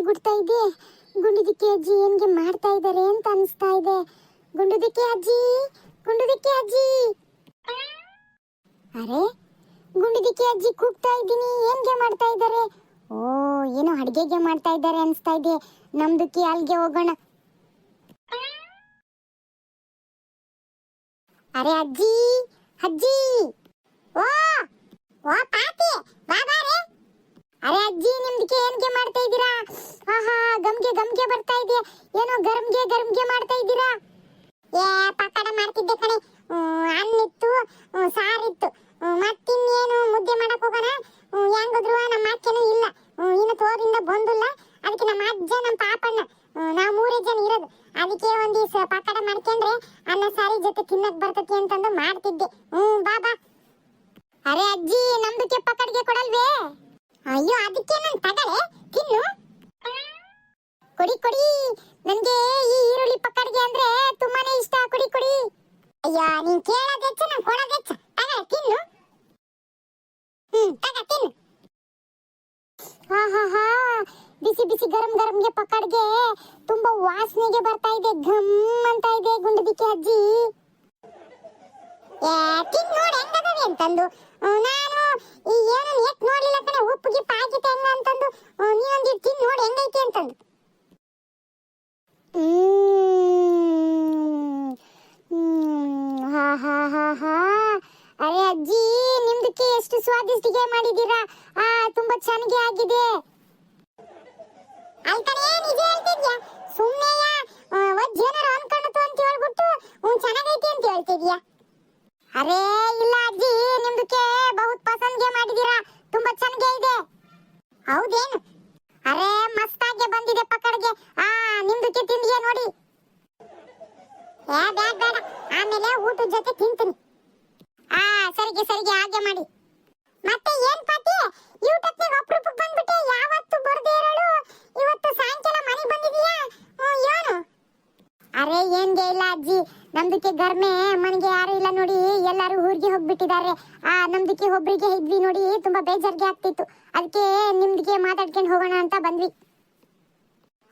ಗುಡ್ತಾ ಇದೆ. ಗುಂಡುದಿಕ್ಕೆ ಅಜ್ಜಿ ಏನ್ಗೆ ಮಾಡ್ತಾ ಇದ್ದಾರೆ ಅಂತ ಅನಿಸ್ತಾ ಇದೆ. ಗುಂಡುದಿಕ್ಕೆ ಅಜ್ಜಿ, ಗುಂಡುದಿಕ್ಕೆ ಅಜ್ಜಿ. ಅರೆ, ಗುಂಡುದಿಕ್ಕೆ ಅಜ್ಜಿ ಕೂಗ್ತಾ ಇದ್ದೀನಿ, ಏನ್ಗೆ ಮಾಡ್ತಾ ಇದ್ದಾರೆ? ಓ, ಏನೋ ಅಡ್ಗೆಗೆ ಮಾಡ್ತಾ ಇದ್ದಾರೆ ಅನಿಸ್ತಾ ಇದೆ. ನಮ್ದಕ್ಕೆ ಅಲ್ಲಿಗೆ ಹೋಗೋಣ. ಅರೆ ಅಜ್ಜಿ, ಅಜ್ಜಿ. ಓ ಓ ಪಾತಿ, ಬಾಬಾರೆ. ಅರೆ ಅಜ್ಜಿ, ನಿಮ್ದಕ್ಕೆ ಏನ್ಗೆ ಮಾಡ್ತಾ ಇದ್ದೀರಾ? ಆಹಾ, ಗಮ್ಗೆ ಗಮ್ಗೆ ಬರ್ತಾ ಇದೆ. ಏನೋ ಗರ್ಮ್ಗೆ ಗರ್ಮ್ಗೆ ಮಾಡ್ತಾ ಇದ್ದೀರಾ? ಏ, ಪಕೋಡ ಮಾಡ್ತಿದ್ದೆ ಕಣೆ. ಅನ್ನಿತ್ತು, ಸಾರಿತ್ತು. ಮತ್ತಿನ್ನೇನು ಮುದ್ದೆ ಮಾಡಕ್ ಹೋಗೋಣ. ಹೆಂಗದ್ರು ನಮ್ಮ ಅಕ್ಕನೂ ಇಲ್ಲ, ಇನ್ನು ತೋರಿಂದ ಬಂದಿಲ್ಲ. ಅದಕ್ಕೆ ನಮ್ಮ ಅಜ್ಜ, ನಮ್ಮ ಪಾಪಣ್ಣ, ನಾವು 3 ಜನ ಇರೋದು. ಅದಕ್ಕೆ ಒಂದ್ ದಿವಸ ಪಕೋಡ ಮಾಡ್ಕೊಂಡ್ರೆ ಅನ್ನ ಸಾರಿ ಜೊತೆ ತಿನ್ನಕ್ ಬರ್ತತಿ ಅಂತಂದು ಮಾಡ್ತಿದ್ದೆ. ಬಾಬಾ. ಅರೆ ಅಜ್ಜಿ, ನಮ್ದಕ್ಕೆ ಪಕೋಡಿಗೆ ಕೊಡಲ್ವೇ? ಅಯ್ಯೋ, ಅದಕ್ಕೆ ನಾನು ತಗಳೆ ತಿನ್ನು. ಕೊಡಿ ಕೊಡಿ, ನನ್ಗೆ ಈ ಈರುಳ್ಳಿ ಪಕೋಡಿಗೆ ಅಂದ್ರೆ ತುಂಬಾನೇ ಇಷ್ಟ. ಕೊಡಿ ಕೊಡಿ. ಅಯ್ಯ, ನೀನ್ ಕೇಳೋದ್ ಹೆಚ್ಚ, ನಾನು ಕೊಡೋದ್ ಹೆಚ್ಚ. ತಗಳೆ ತಿನ್ನು. ತಗ ತಿನ್ನು. ಹಾ, ಬಿಸಿ ಬಿಸಿ ಗರಂ ಗರಂಗೆ ಪಕೋಡಿಗೆ ತುಂಬಾ ವಾಸನೆಗೆ ಬರ್ತಾ ಇದೆ. ಘಮ್ ಅಂತ ಇದೆ ಗುಂಡುದಿಕ್ಕೆ ಅಜ್ಜಿ. ತಿನ್ ನೋಡಿ ಹೆಂಗದವೆ ಅಂತಂದು. ನಾನು ಏನು ಎಟ್ ನೋಡ್ಲಿಲ್ಲ ಕಣೆ. ಉಪ್ಪಿಗೆ ಪಾಕಿಟ್ ಹೆಂಗ ಅಂತಂದು ನೀವೊಂದು ತಿನ್ ನೋಡಿ ಹೆಂಗೈತಿ ಅಂತಂದು. ಹಾ. ಅರೆ ಅಜ್ಜಿ, ನಿಮ್ದಕ್ಕೆ ಎಷ್ಟು ಸ್ವಾದಿಷ್ಟಿಗೆ ಮಾಡಿದೀರಾ. ತುಂಬಾ ಚೆನ್ನಾಗಿ ಆಗಿದೆ. ಅಲ್ಕಣೆ, ನಿಜ ಹೇಳ್ತಿದ್ಯಾ? ಸುಮ್ಮನೆಯ ಜನರು ಅನ್ಕೊಂಡತು ಅಂತ ಹೇಳ್ಬಿಟ್ಟು ಚೆನ್ನಾಗೈತಿ ಅಂತ ಹೇಳ್ತಿದ್ಯಾ? ಅರೆ ಇಲ್ಲ ಅಜ್ಜಿ, ನಿಮ್ದಕ್ಕೆ ಬಹುತ್ ಪಸಂದ್ಗೆ ಮಾಡಿದೀರಾ. ತುಂಬಾ ಚೆನ್ನಾಗೇ ಇದೆ. ಹೌದೇನು? ಅರೆ ಮಸ್ತಾಗೆ ಬಂದಿದೆ ಪಕೋಡಿಗೆ. ನಿಮ್ದಕ್ಕೆ ತಿಂದಿಗೆ ನೋಡಿ. ಬೇಡ, ಆಮೇಲೆ ಊಟದ ಜೊತೆ ತಿಂತೀನಿ. ಸರಿಗೆ ಹಾಗೆ ಮಾಡಿ. ಮತ್ತೆ ಏನ್ ಪಾತಿ, ಯೂಟ್ಯೂಬ್ನಾಗ ಅಪರೂಪಕ್ಕೆ ಬಂದ್ಬಿಟ್ಟೆ. ಯಾವತ್ತು ಬರ್ದೇ ಇರೋಳು ಇವತ್ತು ಸಾಯಂಕಾಲ ಮನೆಗೆ ಬಂದಿದೀಯಾ? ಏನು? ಅರೆ ಏನ್ಗೆ ಇಲ್ಲ ಅಜ್ಜಿ, ನಮ್ದಕ್ಕೆ ಗರ್ಮೆ ಮನೆಗೆ ಯಾರು ಇಲ್ಲ ನೋಡಿ. ಎಲ್ಲರೂ ಊರಿಗೆ ಹೋಗ್ಬಿಟ್ಟಿದ್ದಾರೆ. ನಮ್ದಕ್ಕೆ ಒಬ್ರಿಗೆ ಇದ್ವಿ ನೋಡಿ, ತುಂಬಾ ಬೇಜಾರ್ಗೆ ಆಗ್ತಿತ್ತು. ಅದಕ್ಕೆ ನಿಮ್ದಕ್ಕೆ ಮಾತಾಡ್ಕೊಂಡು ಹೋಗೋಣ ಅಂತ ಬಂದ್ವಿ.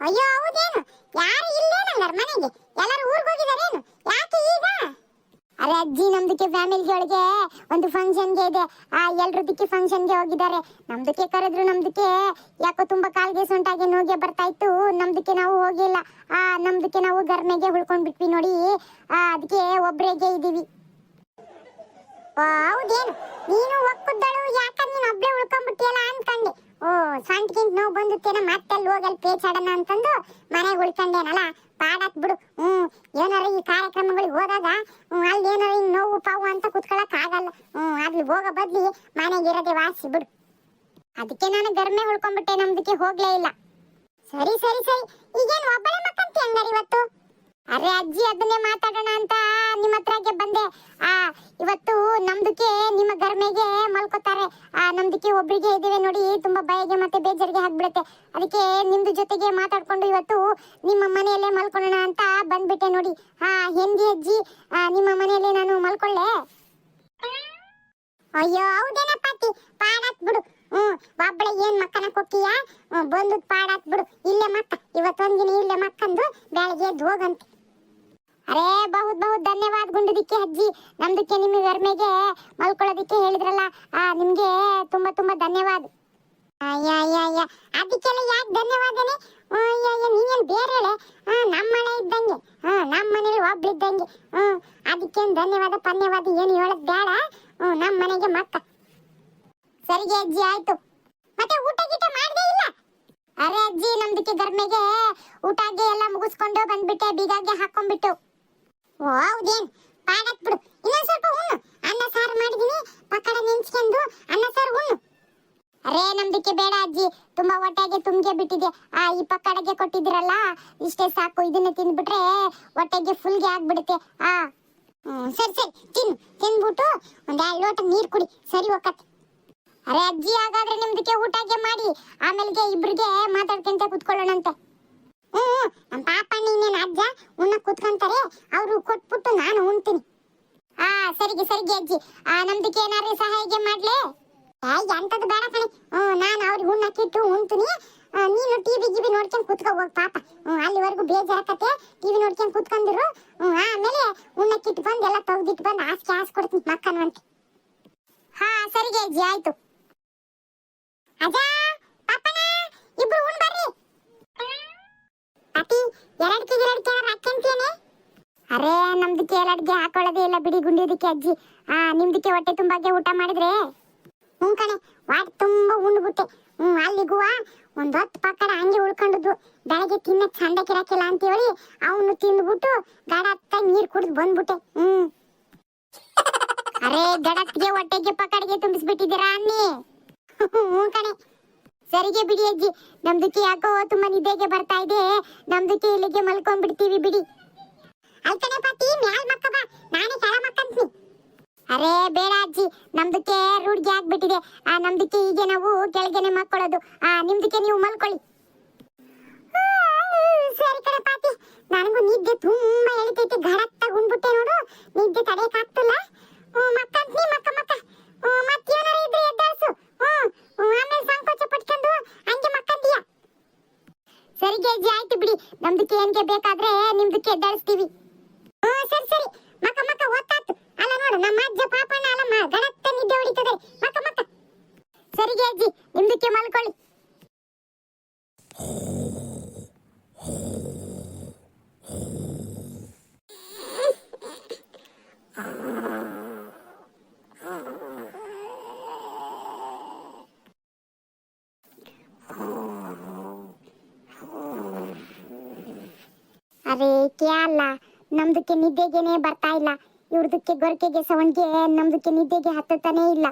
ಅಯ್ಯೋ ಹೌದೇನು? ಯಾರು ಇಲ್ಲೇನಂಗಾರ ಮನೆಗೆ? ಎಲ್ಲರೂ ಊರಿಗೆ ಹೋಗಿದಾರೇನು? ಯಾಕೆ ಈಗ? ಅರೆ ಅಜ್ಜಿ, ನಮ್ದಕ್ಕೆ ಫ್ಯಾಮಿಲಿ ಒಳಗೆ ಒಂದು ಫಂಕ್ಷನ್ಗೆ ಇದೆ. ಎಲ್ರದಕ್ಕೆ ಫಂಕ್ಷನ್ಗೆ ಹೋಗಿದ್ದಾರೆ. ನಮ್ದಕ್ಕೆ ಕರೆದ್ರು. ನಮ್ದಕ್ಕೆ ಯಾಕೋ ತುಂಬಾ ಕಾಲ್ಗೆ ಸೊಂಟಾಗಿ ನೋಗೆ ಬರ್ತಾ ಇತ್ತು. ನಮ್ದಕ್ಕೆ ನಾವು ಹೋಗಿಲ್ಲ. ನಮ್ದಕ್ಕೆ ನಾವು ಗರ್ಮೆಗೆ ಉಳ್ಕೊಂಡ್ ಬಿಟ್ವಿ ನೋಡಿ. ಅದಕ್ಕೆ ಒಬ್ರಿಗೆ ಇದೀವಿ. ಹೌದೇನು? ನೀನು ಒಕ್ಕುದ್ದಳು, ಯಾಕಂದ್ರೆ ನೀನು ಒಬ್ಳೆ ಉಳ್ಕೊಂಡ್ಬಿಟ್ಟಿಯಲ್ಲ ಅನ್ಕಂಡೆ. ಸೊಂಟಕ್ಕಿಂತ ನೋವು ಬಂದುತ್ತೇನ, ಮತ್ತೆ ಅಲ್ಲಿ ಹೋಗಲ್ಲಿ ಪೇಚಾಡೋಣ ಅಂತಂದು ಮನೆಗೆ ಉಳ್ಕೊಂಡೇನಲ್ಲ. ಪಾಡಾತ್ ಬಿಡು. ಏನಾರ ಈ ಕಾರ್ಯಕ್ರಮಗಳಿಗೆ ಹೋದಾಗ ಅಲ್ಲಿ ಏನಾರ ಹಿಂಗ್ ನೋವು ಪಾವು ಅಂತ ಕುತ್ಕೊಳಕ್ ಆಗಲ್ಲ. ಅಲ್ಲಿ ಹೋಗೋ ಬದ್ಲಿ ಮನೆಗೆ ಇರೋದೇ ವಾಸಿ ಬಿಡು. ಅದಕ್ಕೆ ನಾನು ಗರ್ಮೆ ಉಳ್ಕೊಂಡ್ಬಿಟ್ಟೆ. ನಮ್ದಕ್ಕೆ ಹೋಗ್ಲೇ ಇಲ್ಲ. ಸರಿ, ಈಗೇನು ಒಬ್ಬಳೆ ಮಕ್ಕಂತಿ ಹಂಗಾರ ಇವತ್ತು? ಅರೆ ಅಜ್ಜಿ, ಅದನ್ನೇ ಮಾತಾಡೋಣ ಅಂತ ನಿಮ್ಮ ಹತ್ರಕ್ಕೆ ಬಂದೆ. ಇವತ್ತು ನಮ್ದಕ್ಕೆ ನಿಮ್ಮ ಗರ್ಮೆಗೆ ಮಲ್ಕೋತಾರೆ. ನಮ್ದಕ್ಕೆ ಒಬ್ರಿಗೆ ಇದ್ದೇವೆ ನೋಡಿ, ತುಂಬಾ ಭಯಗೆ ಮತ್ತೆ ಬೇಜಾರಿಗೆ ಆಗ್ಬಿಡುತ್ತೆ. ಅದಕ್ಕೆ ನಿಮ್ದು ಜೊತೆಗೆ ಮಾತಾಡ್ಕೊಂಡು ಇವತ್ತು ನಿಮ್ಮ ಮನೆಯಲ್ಲೇ ಮಲ್ಕೊಳ್ಳೋಣ ಅಂತ ಬಂದ್ಬಿಟ್ಟೆ ನೋಡಿ. ಹೆಂಗಿ ಅಜ್ಜಿ, ನಿಮ್ಮ ಮನೆಯಲ್ಲೇ ನಾನು ಮಲ್ಕೊಳ್ಳೆ? ಅಯ್ಯೋ ಹೌದೇನ ಪಾತಿ, ಪಾಡಾತ್ ಬಿಡು. ಒಬ್ಬಳೆ ಏನ್ ಮಕ್ಕನ ಕೊಕ್ಕಿಯ? ಬಂದದ್ ಪಾಡಾತ್ ಬಿಡು. ಇಲ್ಲೇ ಮಕ್ಕ, ಇವತ್ತೊಂದಿನ ಇಲ್ಲೇ ಮಕ್ಕಂದು ಬೆಳಗ್ಗೆ ಎದ್ದು ಹೋಗಂತೆ. ಅರೆ ಬಹುತ್ ಧನ್ಯವಾದ ಗುಂಡುದಿಕ್ಕೆ ಅಜ್ಜಿ. ನಮ್ದಕ್ಕೆ ನಿಮ್ಮ ಗರ್ಮೆಗೆ ಮಲ್ಕೊಳ್ಳೋದಿಕ್ಕೆ ಹೇಳಿದ್ರಲ್ಲ, ನಿಮ್ಗೆ ತುಂಬಾ ಧನ್ಯವಾದ. ಅಯ್ಯ, ಅದಕ್ಕೆಲ್ಲ ಯಾಕೆ ಧನ್ಯವಾದನೆ? ನೀನೇನು ಬೇರೆ ಹೇಳೆ. ನಮ್ಮ ಮನೆ ಇದ್ದಂಗೆ, ನಮ್ಮ ಮನೇಲಿ ಒಬ್ಳಿದ್ದಂಗೆ. ಅದಕ್ಕೇನು ಧನ್ಯವಾದ ಪನ್ಯವಾದ ಏನು ಹೇಳದ್ ಬೇಡ. ನಮ್ಮ ಮನೆಗೆ ಮಕ್ಕ. ಸರಿಗೆ ಅಜ್ಜಿ, ಆಯ್ತು. ಮತ್ತೆ ಊಟ ಗೀಟ ಮಾಡ್ದೇ ಇಲ್ಲ? ಅರೆ ಅಜ್ಜಿ, ನಮ್ದಕ್ಕೆ ಗರ್ಮೆಗೆ ಊಟಗೆ ಎಲ್ಲ ಮುಗಿಸ್ಕೊಂಡು ಬಂದ್ಬಿಟ್ಟೆ, ಬೀಗಾಗೆ ಹಾಕೊಂಡ್ಬಿಟ್ಟು. ಹೌದೇನ್? ಪಾಡಕ್ ಬಿಡು. ಇನ್ನೊಂದ್ ಸ್ವಲ್ಪ ಉಣ್ಣು. ಅನ್ನ ಸಾರು ಮಾಡಿದೀನಿ, ಪಕೋಡ ನೆಂಚ್ಕೊಂಡು ಅನ್ನ ಸಾರು ಉಣ್ಣು. ಅರೆ ನಮ್ದಕ್ಕೆ ಬೇಡ ಅಜ್ಜಿ, ತುಂಬಾ ಹೊಟ್ಟೆಗೆ ತುಂಬಿಗೆ ಬಿಟ್ಟಿದೆ. ಈ ಪಕೋಡಗೆ ಕೊಟ್ಟಿದ್ದೀರಲ್ಲ, ಇಷ್ಟೇ ಸಾಕು. ಇದನ್ನ ತಿಂದ್ಬಿಟ್ರೆ ಹೊಟ್ಟೆಗೆ ಫುಲ್ಗೆ ಆಗ್ಬಿಡುತ್ತೆ. ಸರಿ ತಿನ್ಬಿಟ್ಟು ಒಂದ್ 2 ಲೋಟ ನೀರ್ ಕುಡಿ, ಸರಿ ಹೋಗತ್ತೆ. ಅರೆ ಅಜ್ಜಿ, ಹಾಗಾದ್ರೆ ನಿಮ್ದಕ್ಕೆ ಊಟಗೆ ಮಾಡಿ ಆಮೇಲೆ ಇಬ್ರಿಗೆ ಮಾತಾಡ್ಕೊಂತ ಕುತ್ಕೊಳ್ಳೋಣಂತೆ. ನಮ್ಮ ಪಾಪ ನೀನೇನು ಅಜ್ಜ ಉಣ್ಣ ಕುತ್ಕೊಂತಾರೆ, ಅವರು ಕೊಟ್ಬಿಟ್ಟು ನಾನು ಉಣ್ತೀನಿ. ಸರಿಗೆ ಅಜ್ಜಿ. ನಮ್ದಕ್ಕೆ ಏನಾದ್ರು ಸಹಾಯ ಮಾಡ್ಲೆ? ಎಂತದ್ದು ಬೇಡ ಕಣೆ. ನಾನು ಅವ್ರಿಗೆ ಉಣ್ಣಕ್ಕಿಟ್ಟು ಉಣ್ತೀನಿ. ನೀನು ಟಿವಿ ಗಿವಿ ನೋಡ್ಕೊಂಡು ಕುತ್ಕೋ ಹೋಗ್ ಪಾಪ. ಅಲ್ಲಿವರೆಗೂ ಬೇಜಾರಕತೆ ಟಿವಿ ನೋಡ್ಕೊಂಡು ಕುತ್ಕೊಂಡಿರು. ಆಮೇಲೆ ಉಣ್ಣಕ್ಕಿಟ್ಟು ಬಂದು ಎಲ್ಲ ತೆಗ್ದಿಟ್ಟು ಬಂದು ಹಾಸ್ ಕೊಡ್ತೀನಿ ಮಕ್ಕನ್ವಂತೆ. ಹಾ ಸರಿಗೆ ಅಜ್ಜಿ ಆಯ್ತು. ಅಜ್ಜ ಪಾಪನ ಇಬ್ರು ಉಣ್ ಬರ್ರಿ. ಪಾಪಿ ಎರಡ್ಕೆ ಹಾಕ್ಯಂತೇನೆ. ಅರೇ ನಮ್ದಕ್ಕೆ ಎರಡ್ಗೆ ಹಾಕೊಳ್ಳೋದೇ ಇಲ್ಲ ಬಿಡಿ ಗುಂಡಿದಕ್ಕೆ ಅಜ್ಜಿ. ನಿಮ್ದಕ್ಕೆ ಹೊಟ್ಟೆ ತುಂಬಾಗೆ ಊಟ ಮಾಡಿದ್ರೆ ಕಣೆ ಹೊಟ್ಟೆ ತುಂಬಾ ಉಂಡ್ಬಿಟ್ಟೆ. ಅಲ್ಲಿಗೂ ಒಂದ್ ಹೊತ್ತು ಪಕ್ಕಡ ಹಂಗೆ ಉಳ್ಕೊಂಡದ್ದು. ಬೆಳಗ್ಗೆ ತಿನ್ನಕ್ ಚಂದಕ್ಕಿರಕ್ಕಿಲ್ಲ ಅಂತ ಹೇಳಿ ಅವನು ತಿಂದ್ಬಿಟ್ಟು ಗಡತ್ತ ನೀರ್ ಕುಡ್ದು ಬಂದ್ಬಿಟ್ಟೆ. ಅರೇ ಗಡತ್ಗೆ ಹೊಟ್ಟೆಗೆ ಪಕ್ಕಡಿಗೆ ತುಂಬಿಸ್ಬಿಟ್ಟಿದ್ದೀರಾ ಅನ್ನಿ. ಕಣೆ ಸರಿಗೆ ಬಿಡಿ ಅಜ್ಜಿ. ನಮ್ದಕ್ಕೆ ಯಾಕೋ ತುಂಬಾ ನಿದ್ದೆಗೆ ಬರ್ತಾ ಇದೆ. ನಮ್ದಕ್ಕೆ ಇಲ್ಲಿಗೆ ಮಲ್ಕೊಂಡ್ಬಿಡ್ತೀವಿ ಬಿಡಿ. ಅಲ್ಕನೆ ಪಾತಿ ಮ್ಯಾಲ್ ಮಕ್ಕ ಬಾ, ನಾನೇ ಕೆಳ ಮಕ್ಕಂತೀನಿ. ಅರೇ ಬೇಡ ಅಜ್ಜಿ, ನಮ್ದಕ್ಕೆ ರೂಢಿಗೆ ಆಗ್ಬಿಟ್ಟಿದೆ. ನಮ್ದಕ್ಕೆ ಹೀಗೆ ನಾವು ಕೆಳಗೆನೆ ಮಕ್ಕೊಳ್ಳೋದು. ನಿಮ್ದಕ್ಕೆ ನೀವು ಮಲ್ಕೊಳ್ಳಿ. ಸರಿ ಕಡೆ ಪಾತಿ, ನನಗೂ ನಿದ್ದೆ ತುಂಬಾ ಎಳಿತೈತೆ. ಗಡತ್ತಾಗ ಉಂಡ್ಬಿಟ್ಟೆ ನೋಡು, ನಿದ್ದೆ ತಡೆಯಕ್ ಆಗ್ತಿಲ್ಲ. ಮಕ್ಕಂತೀನಿ ಮಕ್ಕ ಮತ್ತೇನಾರ ಇದ್ರೆ ಎದ್ದಾಳ್ಸು. ಆಮೇಲೆ ಸಂಕೋಚ ಪಟ್ಕೊಂಡು ಹಂಗೆ ಮಕ್ಕಂತೀಯ. ಸರಿಗೆ ಅಜ್ಜಿ ಆಯ್ತು ಬಿಡಿ. ನಮ್ದಕ್ಕೆ ಏನ್ಗೆ ಬೇಕಾದ್ರೆ ನಿಮ್ದಕ್ಕೆ ಎದ್ದಾಳಿಸ್ತೀವಿ. ಸರಿ ಸರಿ ಮಕ್ಕ ಒತ್ತಾತು. ಅಲ್ಲ ನೋಡು ನಮ್ಮ ಅಜ್ಜ ಪಾಪನ ಅಲ್ಲ ಗಡತ್ತ ನಿದ್ದೆ ಹೊಡಿತದೆ. ಮಕ್ಕ ಸರಿಗೆ ಅಜ್ಜಿ ನಿಮ್ದಕ್ಕೆ ಮಲ್ಕೊಳ್ಳಿ. ಅರೇ ಕ್ಯಾ ಅಲ್ಲ, ನಮ್ದಕ್ಕೆ ನಿದ್ದೆಗೆನೆ ಬರ್ತಾ ಇಲ್ಲ. ಇವ್ರದಕ್ಕೆ ಗೊರಕೆಗೆ ಸವಣ್ಗೆ ನಮ್ದಕ್ಕೆ ನಿದ್ದೆಗೆ ಹತ್ತತಾನೇ ಇಲ್ಲ.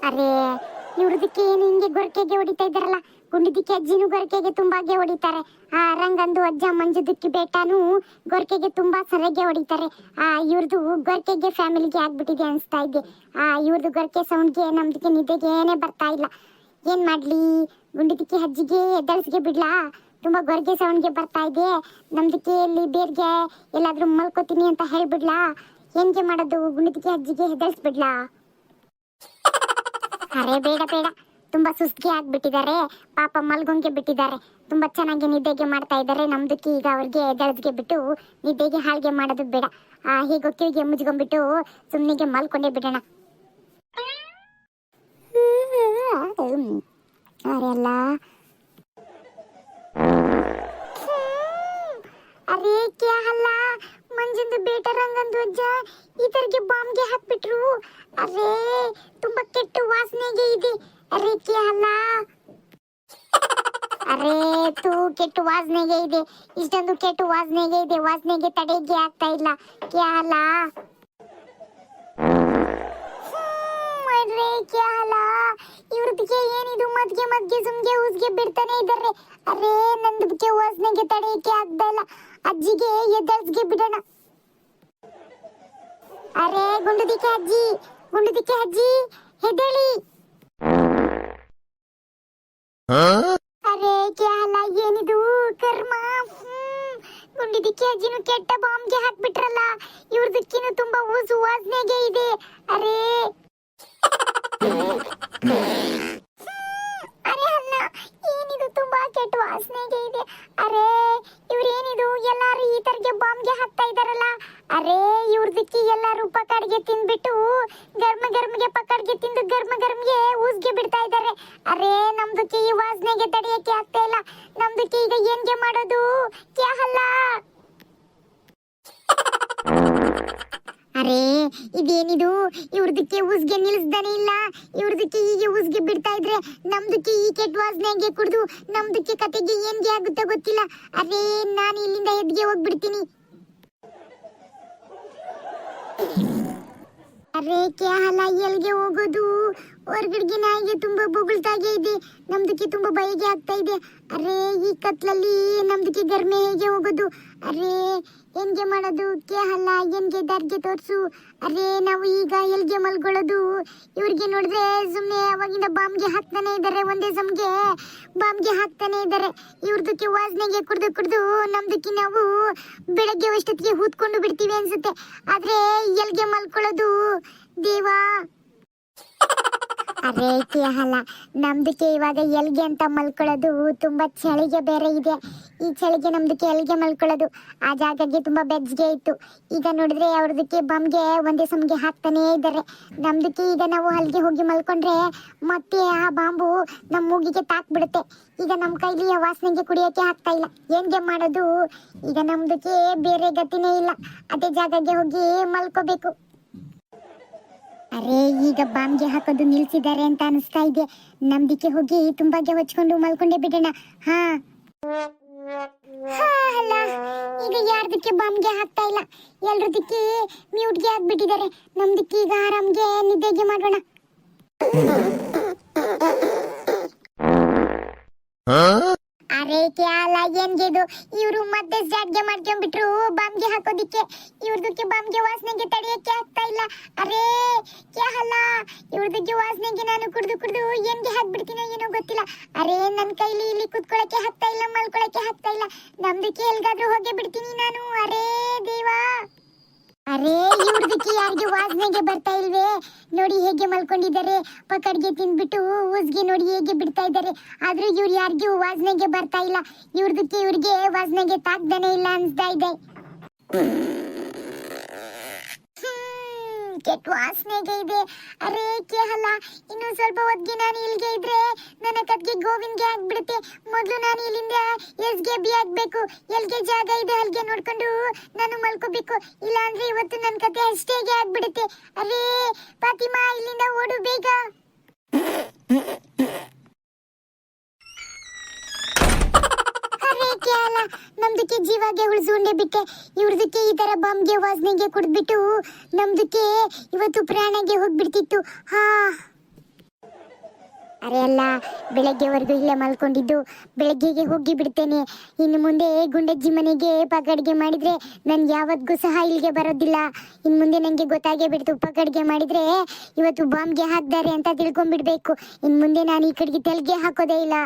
ಅರೇ ಇವ್ರದಕ್ಕೆ ಏನು ಹಿಂಗೆ ಗೊರಕೆಗೆ ಹೊಡಿತಾ ಇದ್ದಾರಲ್ಲ. ಗುಂಡಿದಕ್ಕೆ ಅಜ್ಜಿನೂ ಗೊರಕೆಗೆ ತುಂಬಾಗೆ ಹೊಡಿತಾರೆ. ರಂಗಂದು ಅಜ್ಜ ಮಂಜುದಕ್ಕೆ ಬೇಟಾನು ಗೊರಕೆಗೆ ತುಂಬಾ ಸರಿಯಾಗಿ ಹೊಡಿತಾರೆ. ಇವ್ರದ್ದು ಗೊರಕೆಗೆ ಫ್ಯಾಮಿಲಿಗೆ ಆಗ್ಬಿಟ್ಟಿದೆ ಅನ್ಸ್ತಾ ಇದೆ. ಇವ್ರದ್ದು ಗೊರಕೆ ಸೌಂಡ್ಗೆ ನಮ್ದಕ್ಕೆ ನಿದ್ದೆಗೆ ಏನೇ ಬರ್ತಾ ಇಲ್ಲ. ಏನ್ ಮಾಡ್ಲಿ, ಗುಂಡಿದಕ್ಕೆ ಅಜ್ಜಿಗೆ ಎದ್ದಳಿಸ್ಗೆ ಬಿಡ್ಲಾ? ತುಂಬಾ ಗೊರಕೆ ಸೌಂಡ್ಗೆ ಬರ್ತಾ ಇದೆ. ನಮ್ದಕ್ಕೆ ಇಲ್ಲಿ ಬೇರ್ಗೆ ಎಲ್ಲಾದ್ರೂ ಮಲ್ಕೋತೀನಿ ಅಂತ ಹೇಳ್ಬಿಡ್ಲಾ? ಏನ್ಗೆ ಮಾಡೋದು, ಗುಂಡಿದಕ್ಕೆ ಅಜ್ಜಿಗೆ ಎದ್ದಳಿಸ್ಬಿಡ್ಲಾ? ಅರೇ ಬೇಡ ಬೇಡ, ತುಂಬಾ ಸುಸ್ತಿಗೆ ಆಗ್ಬಿಟ್ಟಿದ್ದಾರೆ ಪಾಪ, ಮಲ್ಗೊಂಗೆ ಬಿಟ್ಟಿದ್ದಾರೆ. ತುಂಬಾ ಚೆನ್ನಾಗಿ ನಿದ್ದೆಗೆ ಮಾಡ್ತಾ ಇದ್ದಾರೆ. ನಮ್ದಕ್ಕೆ ಈಗ ಅವ್ರಿಗೆ ಎದ್ದಳಿಸ್ಗೆ ಬಿಟ್ಟು ನಿದ್ದೆಗೆ ಹಾಳ್ಗೆ ಮಾಡೋದು ಬೇಡ. ಹೀಗೆ ಕಿವಿಗೆ ಮುಚ್ಕೊಂಡ್ಬಿಟ್ಟು ಸುಮ್ಮನಿಗೆ ಮಲ್ಕೊಂಡೇ ಬಿಡೋಣ. ಅರೆಲ್ಲ ಅರೇ ಕ್ಯಾ ಅಲ್ಲ, ಮಂಜಂದು ಬೇಟ ರಂಗಂದು ಅಜ್ಜ ಈ ತರಗೆ ಬಾಂಬ್ಗೆ ಹಾಕ್ಬಿಟ್ರು. ಅರೇ ತುಂಬಾ ಕೆಟ್ಟ ವಾಸನೆಗೆ ಇದೆ. ಅರೇ ಕ್ಯಾ ಅಲ್ಲ, ಅರೇ ತೂ ಕೆಟ್ಟ ವಾಸನೆಗೆ ಇದೆ. ಇಷ್ಟೊಂದು ಕೆಟ್ಟ ವಾಸನೆಗೆ ಇದೆ, ವಾಸನೆಗೆ ತಡೆಗೆ ಆಗ್ತಾ ಇಲ್ಲ. ಕ್ಯಾ ಅಲ್ಲ, ಅರೇ ಕ್ಯಾ ಅಲ್ಲ, ಇವ್ರದಕ್ಕೆ ಏನಿದು ಮದ್ಗೆ ಸುಮ್ಗೆ ಉಸ್ಗೆ ಬಿಡ್ತಾನೆ ಇದ್ದಾರೆ. ಅರೇ ನಂದಕ್ಕೆ ವಾಸನೆಗೆ ತಡೆಯಕ್ಕೆ ಆಗ್ತಾ ಇಲ್ಲ. ಅಜ್ಜಿಗೆ ಎದ್ದಳಿಸ್ಗೆ ಬಿಡೋಣ. ಅರೇ ಗುಂಡುದಿಕ್ಕೆ ಅಜ್ಜಿ ಹೆದ್ದೇಳಿ. ಅರೇ ಕ್ಯಾ ಅಲ್ಲ, ಏನಿದು ಕರ್ಮ. ಗುಂಡಿದಿಕ್ಕೆ ಅಜ್ಜಿನು ಕೆಟ್ಟ ಬಾಂಬ್ಗೆ ಹಾಕ್ಬಿಟ್ರಲ್ಲ. ಇವ್ರದಕ್ಕಿನ್ನು ತುಂಬಾ ಊಸು ವಾಸನೆಗೆ ಇದೆ. ಅರೇ ಅರೆ ಅಲ್ಲ, ಏನಿದು ತುಂಬಾ ಕೆಟ್ಟ ವಾಸನೆಗೆ ಇದೆ. ಅರೇ ಇವ್ರೇನಿದು ಎಲ್ಲಾರು ಈ ತರಗೆ ಬಾಂಬ್ಗೆ ಹಾಕ್ತಾ ಇದಾರಲ್ಲ. ಅರೇ ಇವ್ರದಕ್ಕೆ ಎಲ್ಲಾರು ಪಕಡ್ಗೆ ತಿಂದ್ಬಿಟ್ಟು ಗರ್ಮ್ಗೆ ಪಕಡ್ಗೆ ತಿಂದು ಗರ್ಮ್ಗೆ ಊಸ್ಗೆ ಬಿಡ್ತಾ ಇದ್ದಾರೆ. ಅರೇ ನಮ್ದಕ್ಕೆ ಈ ವಾಸನೆಗೆ ತಡೆಯಕ್ಕೆ ಆಗ್ತಾ ಇಲ್ಲ. ನಮ್ದಕ್ಕೆ ಈಗ ಏನ್ಗೆ ಮಾಡೋದು? ಕ್ಯಾ ಅಲ್ಲ, ಅರೇ ಇದೇನಿದು, ಇವ್ರದಕ್ಕೆ ಉಸ್ಗೆ ನಿಲ್ಲಿಸ್ದಾನೆ ಇಲ್ಲ. ಇವ್ರದಕ್ಕೆ ಹೀಗೆ ಉಸ್ಗೆ ಬಿಡ್ತಾ ಇದ್ರೆ ನಮ್ದಕ್ಕೆ ಈ ಕೆಟ್ಟ ವಾಸನೆಗೆ ಕುಡಿದು ನಮ್ದಕ್ಕೆ ಕತೆಗೆ ಏನ್ಗೆ ಆಗುತ್ತೋ ಗೊತ್ತಿಲ್ಲ. ಅರೇ ನಾನು ಇಲ್ಲಿಂದ ಎದ್ಗೆ ಹೋಗ್ಬಿಡ್ತೀನಿ. ಅರೇ ಕ್ಯಾ ಅಲ್ಲ, ಎಲ್ಗೆ ಹೋಗೋದು? ಹೊರಗಡೆಗೆ ನಾಯಿಗೆ ತುಂಬಾ ಬೊಗಳ್ತಾಗೆ ಇದೆ, ನಮ್ದಕ್ಕೆ ತುಂಬಾ ಭಯಗೆ ಆಗ್ತಾ ಇದೆ. ಅರೆ ಈ ಕತ್ಲಲ್ಲಿ ನಮ್ದಕ್ಕೆ ಗರ್ಮೆ ಹೇಗೆ ಹೋಗೋದು? ಅರೆ ಹೆಂಗೆ ಮಾಡೋದು? ಕೇಳಲ್ಲ, ಹೆಂಗೆ ದಾರಿಗೆ ತೋರ್ಸು. ಅರೆ ನಾವು ಈಗ ಎಲ್ಗೆ ಮಲ್ಕೊಳ್ಳೋದು? ಇವ್ರಿಗೆ ನೋಡಿದ್ರೆ ಸುಮ್ಮನೆ ಅವಾಗಿಂದ ಬಾಂಬ್ಗೆ ಹಾಕ್ತಾನೆ ಇದ್ದಾರೆ, ಒಂದೇ ಸಮ್ಗೆ ಬಾಂಬ್ಗೆ ಹಾಕ್ತಾನೆ ಇದ್ದಾರೆ. ಇವ್ರದಕ್ಕೆ ವಾಸನೆಗೆ ಕುಡ್ದು ಕುಡ್ದು ನಮ್ದಕ್ಕೆ ನಾವು ಬೆಳಗ್ಗೆ ಅಷ್ಟೊತ್ತಿಗೆ ಹೂತ್ಕೊಂಡು ಬಿಡ್ತೀವಿ ಅನ್ಸುತ್ತೆ. ಆದ್ರೆ ಎಲ್ಗೆ ಮಲ್ಕೊಳ್ಳೋದು ದೇವಾ? ಅರೆ ಕೇಳಲ್ಲ, ನಮ್ದಕ್ಕೆ ಇವಾಗ ಎಲ್ಗೆ ಅಂತ ಮಲ್ಕೊಳ್ಳೋದು ತುಂಬಾ ಚಳಿಗೆ ಬೇರೆ ಇದೆ. ಈ ಚಳಿಗೆ ನಮ್ದಕ್ಕೆ ಎಲ್ಗೆ ಮಲ್ಕೊಳ್ಳೋದು ಆ ಜಾಗಕ್ಕೆ ತುಂಬಾ ಬೆಚ್ಚಗೆ ಇತ್ತು. ಈಗ ನೋಡಿದ್ರೆ ಅವ್ರದಕ್ಕೆ ಬಾಂಬ್ಗೆ ಒಂದೇ ಸಮ್ಗೆ ಹಾಕ್ತಾನೇ ಇದ್ದಾರೆ. ನಮ್ದಕ್ಕೆ ಈಗ ನಾವು ಅಲ್ಲಿಗೆ ಹೋಗಿ ಮಲ್ಕೊಂಡ್ರೆ ಮತ್ತೆ ಆ ಬಾಂಬು ನಮ್ಮ ಮೂಗಿಗೆ ತಾಕ್ಬಿಡುತ್ತೆ. ಈಗ ನಮ್ಮ ಕೈಲಿ ಆ ವಾಸನೆಗೆ ಕುಡಿಯೋಕೆ ಆಗ್ತಾ ಇಲ್ಲ, ಏನ್ಗೆ ಮಾಡೋದು? ಈಗ ನಮ್ದಕ್ಕೆ ಬೇರೆ ಗತಿನೇ ಇಲ್ಲ, ಅದೇ ಜಾಗಕ್ಕೆ ಹೋಗಿ ಮಲ್ಕೋಬೇಕು. ಅರೆ ಈಗ ಬಾಂಬ್ಗೆ ಹಾಕೋದು ನಿಲ್ಸಿದ್ದಾರೆ ಅಂತ ಅನಿಸ್ತಾ ಇದೆ. ನಮ್ದಿಕ್ಕೆ ಹೋಗಿ ತುಂಬಾಗೆ ಹೊಚ್ಕೊಂಡು ಮಲ್ಕೊಂಡೇ ಬಿಡೋಣ. ಹಾ ಅಲ್ಲ, ಈಗ ಯಾರ್ದಕ್ಕೆ ಬಾಂಬ್ಗೆ ಹಾಕ್ತಾ ಇಲ್ಲ, ಎಲ್ರದಕ್ಕೆ ಮ್ಯೂಟ್ಗೆ ಹಾಕ್ಬಿಟ್ಟಿದ್ದಾರೆ. ನಮ್ದಕ್ಕೆ ಈಗ ಆರಾಮ್ಗೆ ನಿದ್ದೆಗೆ ಮಾಡೋಣ. ಅರೆ ಕ್ಯಾಲ ಏನ್ಗೆದು? ಇವರು ಮತ್ತೆ ಸ್ಟಾರ್ಟ್ಗೆ ಮಾಡ್ಕೊಂಡ್ಬಿಟ್ರು ಬಾಂಬ್ಗೆ ಹಾಕೋದಿಕ್ಕೆ. ಇವ್ರದಕ್ಕೆ ಬಾಂಬ್ಗೆ ವಾಸನೆಗೆ ತಡೆಯಕ್ಕೆ ಆಗ್ತಾ ಇಲ್ಲ. ಅರೆ ಕ್ಯಾಲ, ಇವ್ರದಕ್ಕೆ ವಾಸನೆಗೆ ನಾನು ಕುಡ್ದು ಕುಡ್ದು ಏನ್ಗೆ ಹಾಕ್ಬಿಡ್ತೀನೋ ಏನೋ ಗೊತ್ತಿಲ್ಲ. ಅರೆ ನನ್ನ ಕೈಲಿ ಇಲ್ಲಿ ಕುತ್ಕೊಳಕ್ಕೆ ಆಗ್ತಾ ಇಲ್ಲ, ಮಲ್ಕೊಳಕ್ಕೆ ಆಗ್ತಾ ಇಲ್ಲ. ನಮ್ದಕ್ಕೆ ಎಲ್ಗಾದ್ರೂ ಹೋಗಿ ಬಿಡ್ತೀನಿ ನಾನು. ಅರೆ ದೇವಾ! ಅರೆ ಇವ್ರದಕ್ಕೆ ಯಾರಿಗೆ ವಾಸನೆಗೆ ಬರ್ತಾ ಇಲ್ವೇ? ನೋಡಿ ಹೇಗೆ ಮಲ್ಕೊಂಡಿದ್ದಾರೆ, ಪಕಡ್ಗೆ ತಿಂದ್ಬಿಟ್ಟು ಊಸ್ಗೆ ನೋಡಿ ಹೇಗೆ ಬಿಡ್ತಾ ಇದ್ದಾರೆ. ಆದ್ರೂ ಇವ್ರು ಯಾರಿಗೂ ವಾಸನೆಗೆ ಬರ್ತಾ ಇಲ್ಲ. ಇವ್ರದಕ್ಕೆ ಇವ್ರಿಗೆ ವಾಸನೆಗೆ ತಾಕ್ದಾನೆ ಇಲ್ಲ ಅನ್ಸ್ತಾ ಇದೆ. ಕೆಟ್ಟ ವಾಸನೆಗೆ ಇದೆ. ಅರೆ ಕೇಳಲ್ಲ, ಇನ್ನು ಸ್ವಲ್ಪ ಹೊತ್ತಿಗೆ ನಾನು ಇಲ್ಲಿಗೆ ಇದ್ರೆ ನನ್ನ ಕತ್ಗೆ ಗೋವಿಂದ್ಗೆ ಆಗ್ಬಿಡುತ್ತೆ. ಮೊದಲು ನಾನು ಇಲ್ಲಿಂದ ಎಸ್ಗೆ ಬಿ ಆಗ್ಬೇಕು. ಎಲ್ಗೆ ಜಾಗ ಇದೆ ಅಲ್ಲಿಗೆ ನೋಡ್ಕೊಂಡು ನಾನು ಮಲ್ಕೋಬೇಕು. ಇಲ್ಲ ಅಂದ್ರೆ ಇವತ್ತು ನನ್ನ ಕತೆ ಅಷ್ಟೇಗೆ ಆಗ್ಬಿಡುತ್ತೆ. ಅರೆ ಫಾತಿಮಾ, ಇಲ್ಲಿಂದ ಓಡು ಬೇಗ. ನಮ್ದಕ್ಕೆ ಜೀವಾಗೆ ಉಳಿಸ್ಕೊಂಡೇ ಬಿಟ್ಟೆ. ಇವ್ರದಕ್ಕೆ ಈ ತರ ಬಾಂಬ್ಗೆ ವಾಸನೆಗೆ ಕುಡ್ದ್ಬಿಟ್ಟು ನಮ್ದಕ್ಕೆ ಇವತ್ತು ಪ್ರಾಣಗೆ ಹೋಗ್ಬಿಡ್ತಿತ್ತು. ಹಾ ಅರೆ ಅಲ್ಲ, ಬೆಳಗ್ಗೆವರೆಗೂ ಇಲ್ಲೇ ಮಲ್ಕೊಂಡಿದ್ದು, ಬೆಳಗ್ಗೆಗೆ ಹೋಗಿ ಬಿಡ್ತೇನೆ. ಇನ್ನು ಮುಂದೆ ಗುಂಡಜ್ಜಿ ಮನೆಗೆ ಪಗಡ್ಗೆ ಮಾಡಿದ್ರೆ ನನ್ಗೆ ಯಾವತ್ತಿಗೂ ಸಹ ಇಲ್ಲಿಗೆ ಬರೋದಿಲ್ಲ. ಇನ್ನು ಮುಂದೆ ನನಗೆ ಗೊತ್ತಾಗೇ ಬಿಡ್ತು, ಪಗಡ್ಗೆ ಮಾಡಿದ್ರೆ ಇವತ್ತು ಬಾಂಬ್ಗೆ ಹಾಕ್ತಾರೆ ಅಂತ ತಿಳ್ಕೊಂಡ್ಬಿಡ್ಬೇಕು. ಇನ್ನು ಮುಂದೆ ನಾನು ಈ ಕಡೆಗೆ ತೆಲ್ಗೆ ಹಾಕೋದೇ ಇಲ್ಲ.